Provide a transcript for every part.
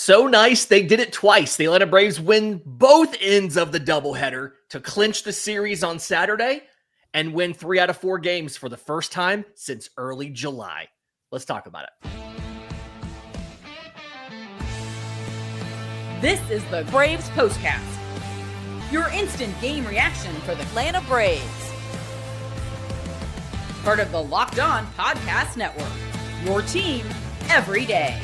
So nice, they did it twice. The Atlanta Braves win both ends of the doubleheader to clinch the series on Saturday and win 3 out of 4 games for the first time since early July. Let's talk about it. This is the Braves Postcast, your instant game reaction for the Atlanta Braves. Part of the Locked On Podcast Network, your team every day.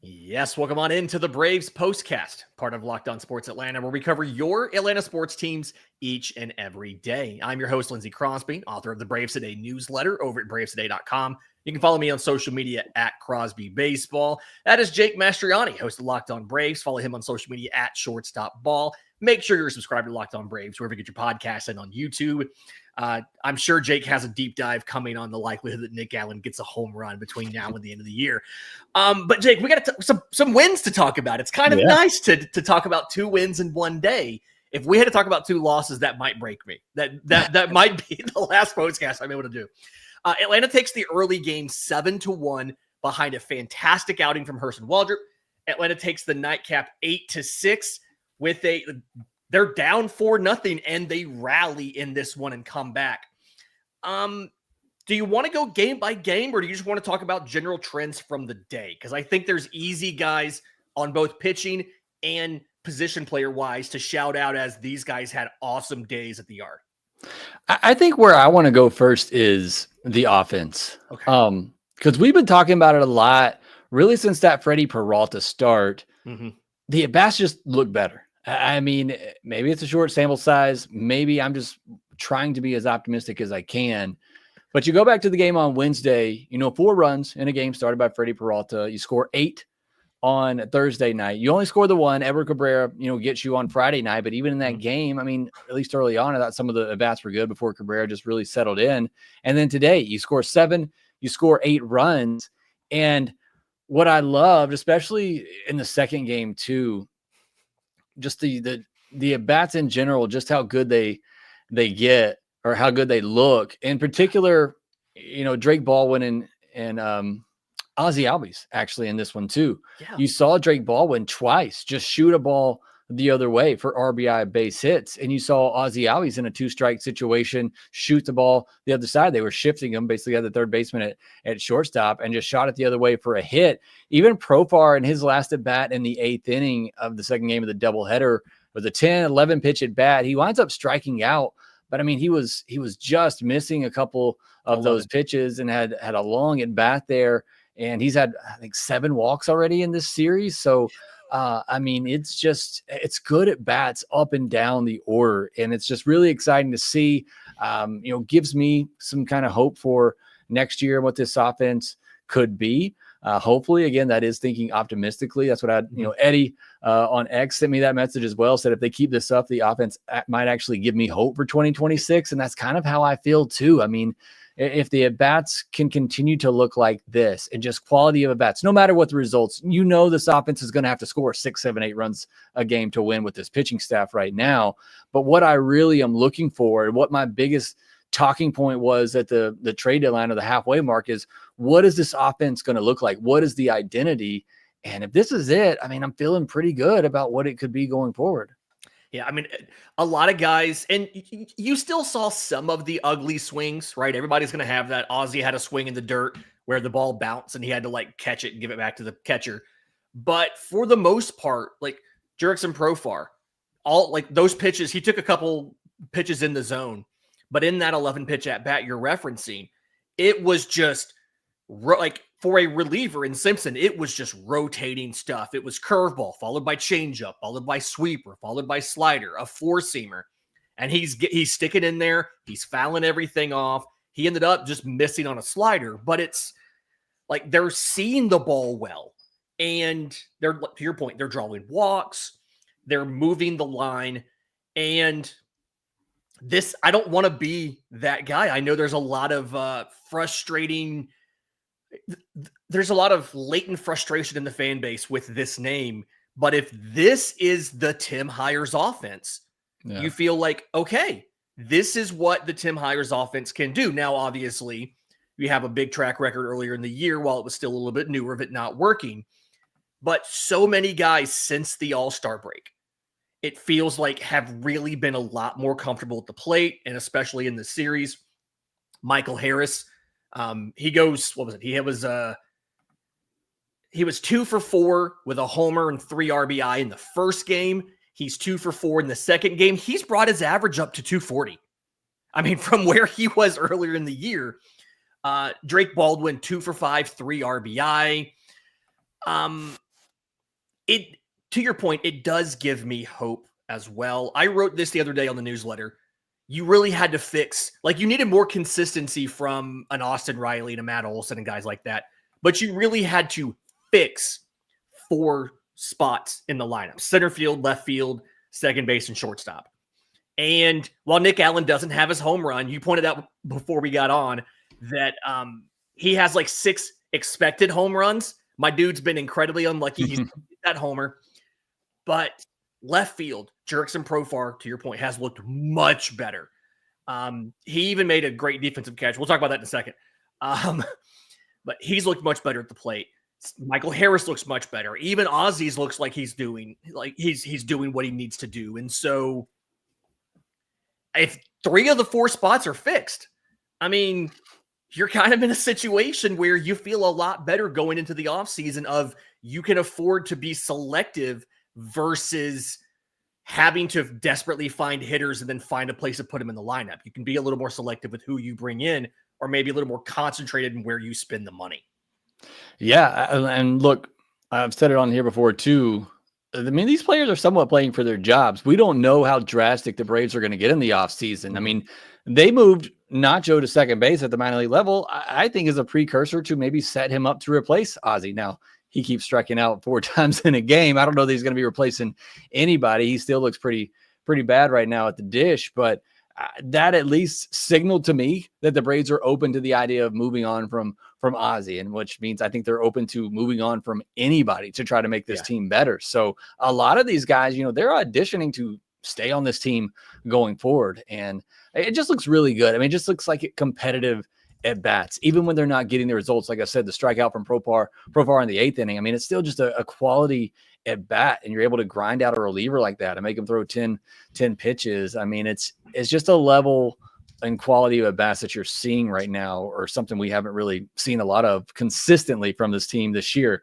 Yes, welcome on into the Braves Postcast, part of Locked On Sports Atlanta, where we cover your Atlanta sports teams each and every day. I'm your host, Lindsay Crosby, author of the Braves Today newsletter over at bravestoday.com. You can follow me on social media at Crosby Baseball. That is Jake Mastroianni, host of Locked On Braves. Follow him on social media at Shortstop Ball. Make sure you're subscribed to Locked On Braves, wherever you get your podcasts and on YouTube. I'm sure Jake has a deep dive coming on the likelihood that Nick Allen gets a home run between now and the end of the year. But Jake, we got some wins to talk about. It's kind of nice to talk about 2 wins in one day. If we had to talk about 2 losses, that might break me. That might be the last podcast I'm able to do. Atlanta takes the early game 7-1 behind a fantastic outing from Hurston Waldrep. Atlanta takes the nightcap 8-6 with they're down 4-0 and they rally in this one and come back. Do you want to go game by game, or do you just want to talk about general trends from the day? Because I think there's easy guys on both pitching and position player wise to shout out as these guys had awesome days at the yard. I think where I want to go first is the offense. Okay. Because we've been talking about it a lot, really since that Freddie Peralta start. Mm-hmm. The at-bats just look better. I mean, maybe it's a short sample size. Maybe I'm just trying to be as optimistic as I can. But you go back to the game on Wednesday, 4 runs in a game started by Freddie Peralta. You score 8 on Thursday night. You only score the 1. Edward Cabrera, gets you on Friday night. But even in that game, I mean, at least early on, I thought some of the at-bats were good before Cabrera just really settled in. And then today, you score 7, you score 8 runs. And what I loved, especially in the second game too, just the at-bats in general, just how good they get or how good they look. In particular, Drake Baldwin and Ozzy Albies actually in this one too. Yeah. You saw Drake Baldwin twice just shoot a ball the other way for RBI base hits. And you saw Ozzy Albies in a 2-strike situation, shoot the ball the other side. They were shifting him, basically had the third baseman at shortstop and just shot it the other way for a hit. Even Profar in his last at bat in the 8th inning of the second game of the doubleheader with a 10-11 pitch at bat, he winds up striking out. But I mean, he was just missing a couple of those pitches and had a long at bat there. And he's had, I think, 7 walks already in this series. So, I mean, it's good at bats up and down the order. And it's just really exciting to see, gives me some kind of hope for next year and what this offense could be. Hopefully, again, that is thinking optimistically. That's what Eddie on X sent me that message as well, said if they keep this up, the offense might actually give me hope for 2026. And that's kind of how I feel too. I mean, if the at-bats can continue to look like this and just quality of at-bats, no matter what the results, this offense is going to have to score 6, 7, 8 runs a game to win with this pitching staff right now. But what I really am looking for and what my biggest talking point was at the trade deadline or the halfway mark is, what is this offense going to look like? What is the identity? And if this is it, I mean, I'm feeling pretty good about what it could be going forward. Yeah, I mean, a lot of guys, and you still saw some of the ugly swings, right? Everybody's going to have that. Ozzy had a swing in the dirt where the ball bounced and he had to catch it and give it back to the catcher. But for the most part, Jurickson Profar, all those pitches, he took a couple pitches in the zone, but in that 11 pitch at bat you're referencing, it was just for a reliever in Simpson, it was just rotating stuff. It was curveball, followed by changeup, followed by sweeper, followed by slider, a 4-seamer. And he's sticking in there. He's fouling everything off. He ended up just missing on a slider, but it's they're seeing the ball well. And they're, to your point, they're drawing walks. They're moving the line. And I don't want to be that guy. I know there's a lot of there's a lot of latent frustration in the fan base with this name. But if this is the Tim Hires offense, you feel like, okay, this is what the Tim Hires offense can do. Now, obviously, we have a big track record earlier in the year while it was still a little bit newer of it not working. but so many guys since the All-Star break, it feels like have really been a lot more comfortable at the plate, and especially in the series. Michael Harris, he goes, what was it? He was 2 for 4 with a homer and 3 RBI in the first game. He's 2 for 4 in the second game. He's brought his average up to 240. I mean, from where he was earlier in the year. Drake Baldwin, 2 for 5, 3 RBI. To your point, it does give me hope as well. I wrote this the other day on the newsletter. You really had to fix, like, you needed more consistency from an Austin Riley and a Matt Olson and guys like that. But you really had to fix 4 spots in the lineup: center field, left field, second base, and shortstop. And while Nick Allen doesn't have his home run, you pointed out before we got on that he has like 6 expected home runs. My dude's been incredibly unlucky. He's that homer. But left field, Jurickson Profar, to your point, has looked much better. He even made a great defensive catch. We'll talk about that in a second. But he's looked much better at the plate. Michael Harris looks much better. Even Ozzy's looks like he's doing what he needs to do. And so if 3 of the 4 spots are fixed, I mean, you're kind of in a situation where you feel a lot better going into the offseason of you can afford to be selective versus having to desperately find hitters and then find a place to put them in the lineup. You can be a little more selective with who you bring in, or maybe a little more concentrated in where you spend the money. Yeah. And look, I've said it on here before too. I mean, these players are somewhat playing for their jobs. We don't know how drastic the Braves are going to get in the offseason. I mean, they moved Nacho to second base at the minor league level, I think, is a precursor to maybe set him up to replace Ozzy. Now, he keeps striking out 4 times in a game. I don't know that he's going to be replacing anybody. He still looks pretty bad right now at the dish, but that at least signaled to me that the Braves are open to the idea of moving on from Ozzy, and which means I think they're open to moving on from anybody to try to make this team better. So a lot of these guys, they're auditioning to stay on this team going forward, and it just looks really good. I mean, it just looks like competitive at bats, even when they're not getting the results. Like I said, the strikeout from Profar in the 8th inning. I mean, it's still just a quality at bat, and you're able to grind out a reliever like that and make him throw 10 pitches. I mean, it's just a level and quality of at bats that you're seeing right now, or something we haven't really seen a lot of consistently from this team this year.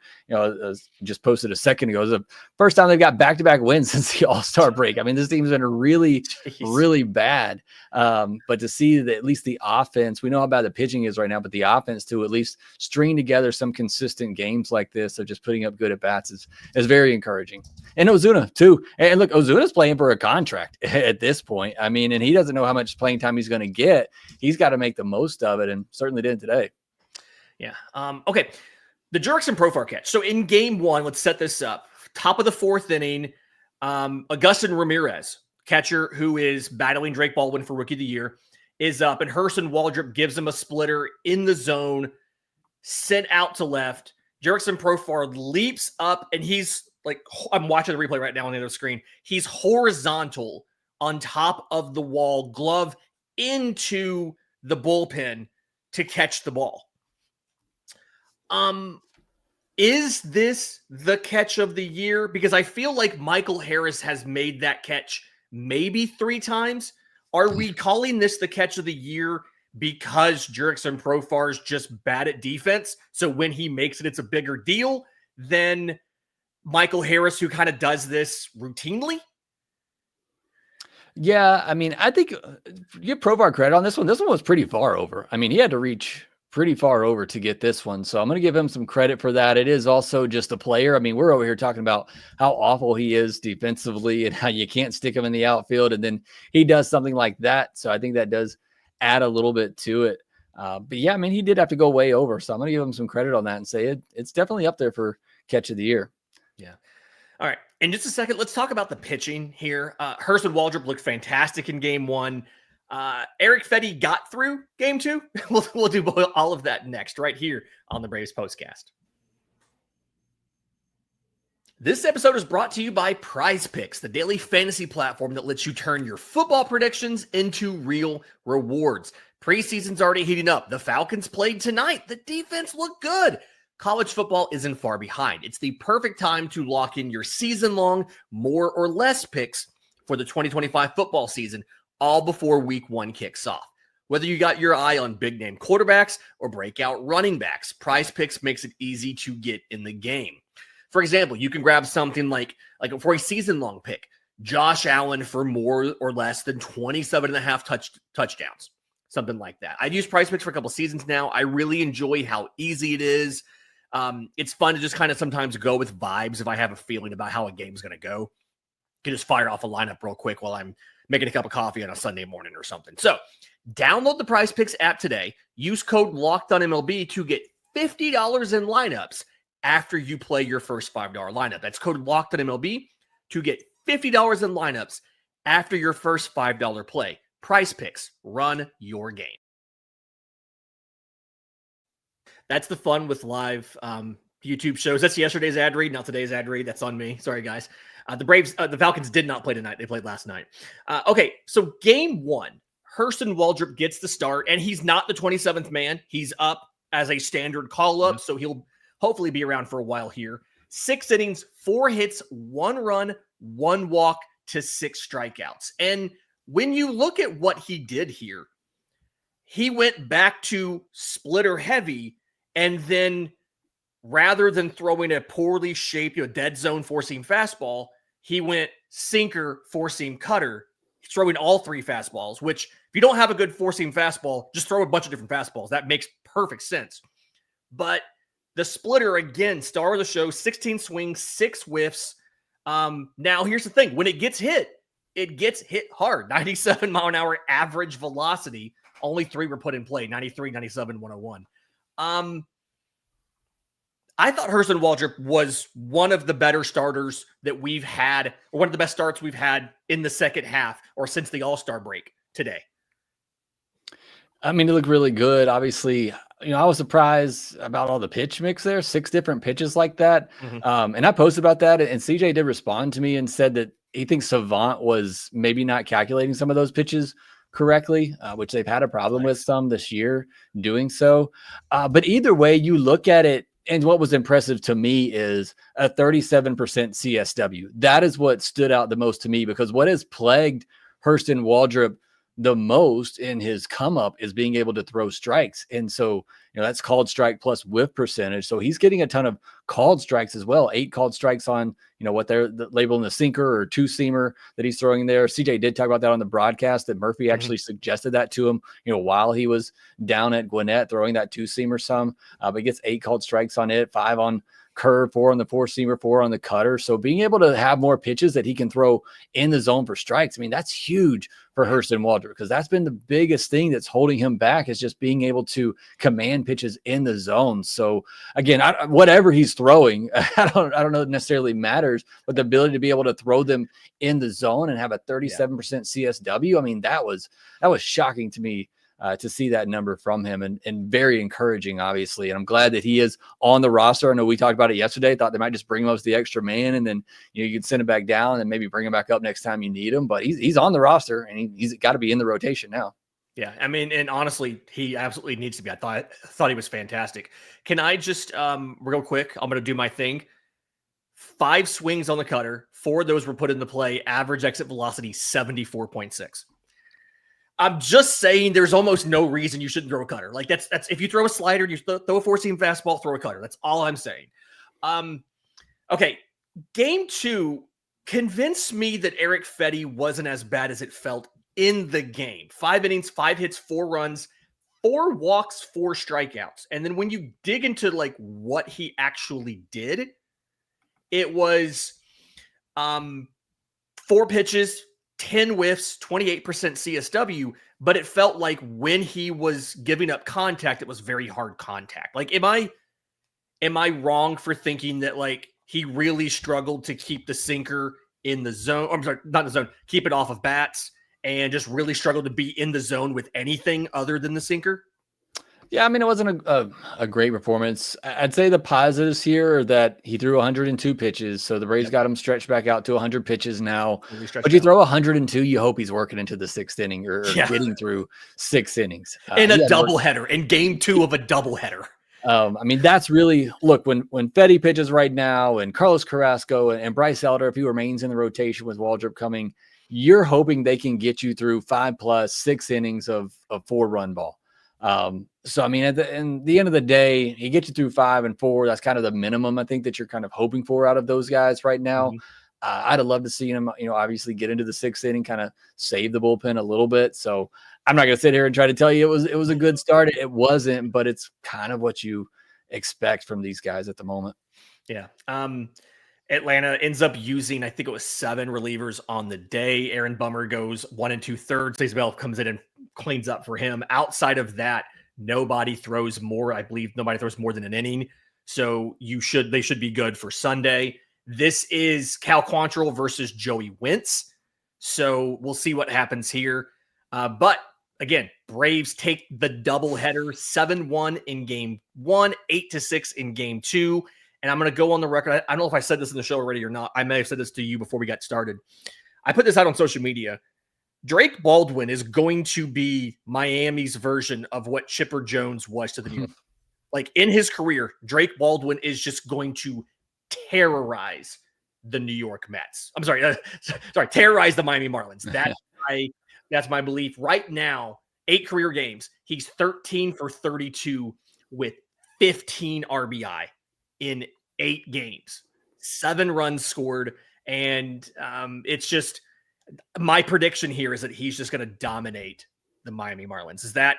Just posted a second ago, it was the first time they've got back-to-back wins since the All-Star break. I mean, this team's been really bad. But to see that at least the offense, we know how bad the pitching is right now, but the offense to at least string together some consistent games like this of just putting up good at bats is very encouraging. And Ozuna too. And look, Ozuna's playing for a contract at this point. I mean, and he doesn't know how much playing time he's going to get. He's got to make the most of it, and certainly did today. Yeah. Okay. The Jurickson Profar catch. So in game 1, let's set this up. Top of the 4th inning, Augustin Ramirez, catcher who is battling Drake Baldwin for Rookie of the Year, is up, and Hurston Waldrep gives him a splitter in the zone, sent out to left. Jurickson Profar leaps up, and he's like, I'm watching the replay right now on the other screen. He's horizontal on top of the wall, glove into the bullpen to catch the ball. Is this the catch of the year? Because I feel like Michael Harris has made that catch maybe 3 times. Are we calling this the catch of the year because Jurickson Profar is just bad at defense? So when he makes it, it's a bigger deal than Michael Harris, who kind of does this routinely? Yeah, I mean, I think give Profar credit on this one. This one was pretty far over. I mean, he had to reach pretty far over to get this one. So I'm going to give him some credit for that. It is also just a player. I mean, we're over here talking about how awful he is defensively and how you can't stick him in the outfield. And then he does something like that. So I think that does add a little bit to it. But yeah, I mean, he did have to go way over. So I'm going to give him some credit on that and say it's definitely up there for catch of the year. Yeah. All right. In just a second, let's talk about the pitching here. Hurston Waldrep looked fantastic in game 1. Eric Fedde got through game 2. We'll do all of that next, right here on the Braves Postcast. This episode is brought to you by PrizePicks, the daily fantasy platform that lets you turn your football predictions into real rewards. Preseason's already heating up. The Falcons played tonight. The defense looked good. college football isn't far behind. It's the perfect time to lock in your season-long, more or less picks for the 2025 football season, all before week 1 kicks off. Whether you got your eye on big-name quarterbacks or breakout running backs, PrizePicks makes it easy to get in the game. For example, you can grab something like for a season-long pick, Josh Allen for more or less than 27.5 touchdowns, something like that. I've used PrizePicks for a couple seasons now. I really enjoy how easy it is. It's fun to just kind of sometimes go with vibes if I have a feeling about how a game's going to go. You can just fire off a lineup real quick while I'm making a cup of coffee on a Sunday morning or something. So download the PrizePicks app today. Use code LOCKEDONMLB to get $50 in lineups after you play your first $5 lineup. That's code LOCKEDONMLB to get $50 in lineups after your first $5 play. PrizePicks, run your game. That's the fun with live YouTube shows. That's yesterday's ad read, not today's ad read. That's on me. Sorry, guys. The Falcons did not play tonight. They played last night. Okay, so game 1, Hurston Waldrep gets the start, and he's not the 27th man. He's up as a standard call-up, so he'll hopefully be around for a while here. 6 innings, 4 hits, 1 run, 1 walk to 6 strikeouts. And when you look at what he did here, he went back to splitter heavy, and then rather than throwing a poorly shaped, dead zone 4-seam fastball, he went sinker, 4-seam cutter, throwing all 3 fastballs, which if you don't have a good 4-seam fastball, just throw a bunch of different fastballs. That makes perfect sense. But the splitter, again, star of the show, 16 swings, 6 whiffs. Now, here's the thing. When it gets hit hard. 97 mile an hour average velocity. Only 3 were put in play, 93, 97, 101. I thought Hurston Waldrep was one of the better starters that we've had, or one of the best starts we've had in the second half or since the All-Star break today. I mean, it looked really good. Obviously, I was surprised about all the pitch mix there, 6 different pitches like that. Mm-hmm. And I posted about that, and CJ did respond to me and said that he thinks Savant was maybe not calculating some of those pitches correctly, which they've had a problem with some this year doing so. But either way, you look at it, and what was impressive to me is a 37% CSW. That is what stood out the most to me, because what has plagued Hurston Waldrep the most in his come up is being able to throw strikes. And so, that's called strike plus whiff percentage. So he's getting a ton of called strikes as well. 8 called strikes on, what they're labeling the sinker or 2-seamer that he's throwing there. CJ did talk about that on the broadcast, that Murphy actually suggested that to him, while he was down at Gwinnett throwing that 2-seamer some, but he gets 8 called strikes on it, 5 on curve, 4 on the 4-seamer, 4 on the cutter. So being able to have more pitches that he can throw in the zone for strikes, I mean, that's huge for Hurston Waldrep, because that's been the biggest thing that's holding him back, is just being able to command pitches in the zone. So again, whatever he's throwing, I don't know, it necessarily matters, but the ability to be able to throw them in the zone and have a 37% CSW, I mean, that was shocking to me. To see that number from him, and very encouraging, obviously. And I'm glad that he is on the roster. I know we talked about it yesterday. Thought they might just bring him up as the extra man, and then you can send him back down and maybe bring him back up next time you need him. But he's on the roster, and he's got to be in the rotation now. Yeah, I mean, and honestly, he absolutely needs to be. I thought he was fantastic. Can I just real quick? I'm going to do my thing. 5 swings on the cutter. 4 of those were put into play. Average exit velocity 74.6. I'm just saying there's almost no reason you shouldn't throw a cutter. Like that's if you throw a slider, you throw a 4-seam fastball, throw a cutter. That's all I'm saying. Okay. Game 2 convinced me that Eric Fetty wasn't as bad as it felt in the game. 5 innings, 5 hits, 4 runs, 4 walks, 4 strikeouts. And then when you dig into what he actually did, it was 4 pitches, 10 whiffs, 28% CSW, but it felt like when he was giving up contact, it was very hard contact. Am I wrong for thinking that he really struggled to keep the sinker in the zone? I'm sorry, not the zone, keep it off of bats, and just really struggled to be in the zone with anything other than the sinker? Yeah, I mean, it wasn't a great performance. I'd say the positives here are that he threw 102 pitches, so the Braves got him stretched back out to 100 pitches now. But you throw 102, you hope he's working into the 6th inning or getting through 6 innings. In a doubleheader, in game 2 of a doubleheader. I mean, that's really look when Fetty pitches right now, and Carlos Carrasco and Bryce Elder, if he remains in the rotation with Waldrep coming, you're hoping they can get you through 5+ 6 innings of 4-run ball. So I mean, at the end of the day, he gets you through 5 and 4. That's kind of the minimum I think that you're kind of hoping for out of those guys right now. Mm-hmm. I'd have loved to see him, obviously get into the 6th inning, kind of save the bullpen a little bit. So I'm not going to sit here and try to tell you it was a good start. It wasn't, but it's kind of what you expect from these guys at the moment. Yeah. Atlanta ends up using, I think it was 7 relievers on the day. Aaron Bummer goes 1 2/3. Isabel comes in and cleans up for him. Outside of that, nobody throws more. I believe nobody throws more than an inning. So they should be good for Sunday. This is Cal Quantrill versus Joey Wentz. So we'll see what happens here. But again, Braves take the doubleheader 7-1 in game 1, 8-6 in game 2. And I'm going to go on the record. I don't know if I said this in the show already or not. I may have said this to you before we got started. I put this out on social media. Drake Baldwin is going to be Miami's version of what Chipper Jones was to the New York. Like in his career, Drake Baldwin is just going to terrorize the New York Mets. I'm sorry, terrorize the Miami Marlins. That's my belief. Right now, 8 career games. He's 13 for 32 with 15 RBI in 8 games, 7 runs scored. And it's just my prediction here is that he's just going to dominate the Miami Marlins. Is that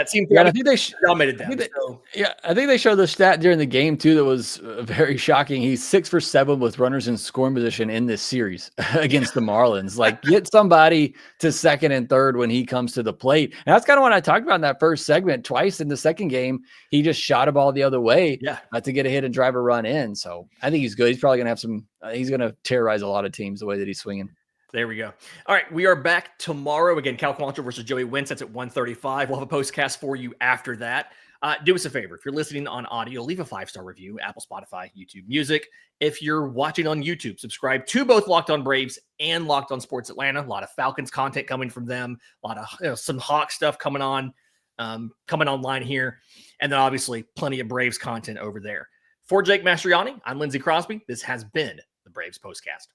seems? Yeah, I think they dominated them. I think they showed the stat during the game too that was very shocking. He's 6 for 7 with runners in scoring position in this series against the Marlins. Like, get somebody to second and third when he comes to the plate. And that's kind of what I talked about in that first segment. Twice in the second game, he just shot a ball the other way to get a hit and drive a run in. So I think he's good. He's probably going to have some. He's going to terrorize a lot of teams the way that he's swinging. There we go. All right, we are back tomorrow. Again, Cal Quantrill versus Joey Wentz. That's at 1:35. We'll have a postcast for you after that. Do us a favor. If you're listening on audio, leave a 5-star review, Apple, Spotify, YouTube Music. If you're watching on YouTube, subscribe to both Locked On Braves and Locked On Sports Atlanta. A lot of Falcons content coming from them. A lot of some Hawk stuff coming online here. And then obviously plenty of Braves content over there. For Jake Mastroianni, I'm Lindsay Crosby. This has been the Braves Postcast.